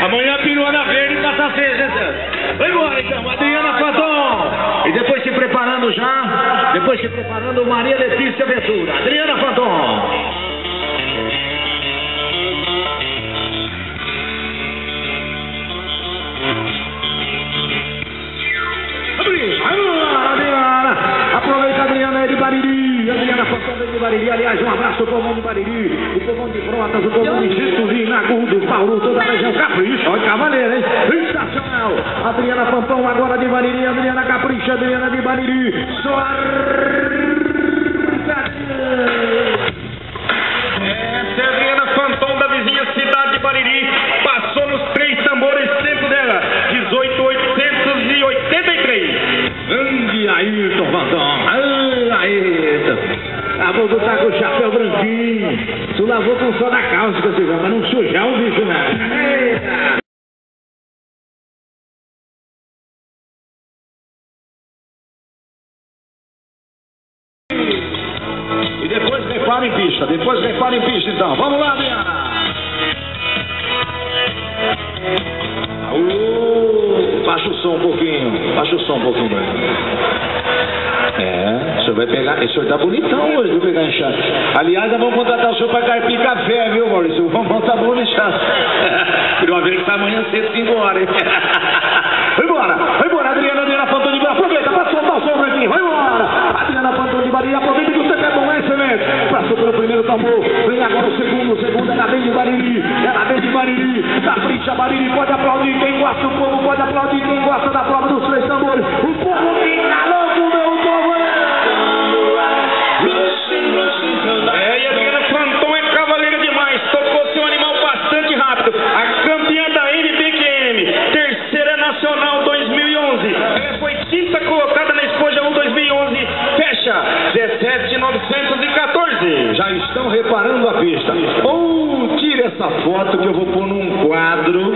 Amanhã perua na verde e passa seja. Vai embora então, Adriana Fanton. E depois se preparando já, Maria Letícia Ventura. Adriana Fanton. Aproveita a Adriana aí de Bariri. Adriana Fanton de Bariri. Aliás, um abraço ao povão de Bariri, o povão de Brotas, o povão de Getulina, Agudo, Paulo, toda a região. Capricha, olha cavaleiro, hein? Sensacional. Adriana Fanton agora de Bariri. Adriana Capricha, Adriana de Bariri. Essa é a Adriana Fanton da vizinha cidade de Bariri. Passou nos 3 tambores, tempo dela 18.883. Grande Ayrton Fanton. Ayrton. Acabou de botar com o chapéu branquinho. Tu lavou com soda cáustica, Silvão, pra não sujar o bicho, não. Eita. E depois repara em pista, então. Vamos lá, Adriana. Baixa o som um pouquinho, o senhor vai pegar, o senhor tá bonitão hoje, vou pegar enxada. Aliás, nós vamos contratar o senhor para carpir café, viu, Maurício? Vamos montar bom enxada. Queria ver que tá amanhã cedo, 5 horas, hein? Vai embora, Adriana Fanton de Bariri. Aproveita para soltar o som aqui, vai embora. Adriana Fanton de Bariri, aproveita que você é bom, é excelente. Passou pelo primeiro tambor, vem agora o segundo, ela vem de Bariri, Capricha Bariri, pode aplaudir quem gosta, o povo pode aplaudir quem gosta da prova dos 3 tambores. O povo fica louco, meu povo. E a Adriana Fanton é cavaleira demais, tocou seu animal bastante rápido. A campeã da NBQM, terceira nacional 2011. Ela foi 5ª colocada na Esponja 1 2011. Fecha 17.914. Já estão reparando a pista. Tira essa foto que eu vou pôr num quadro.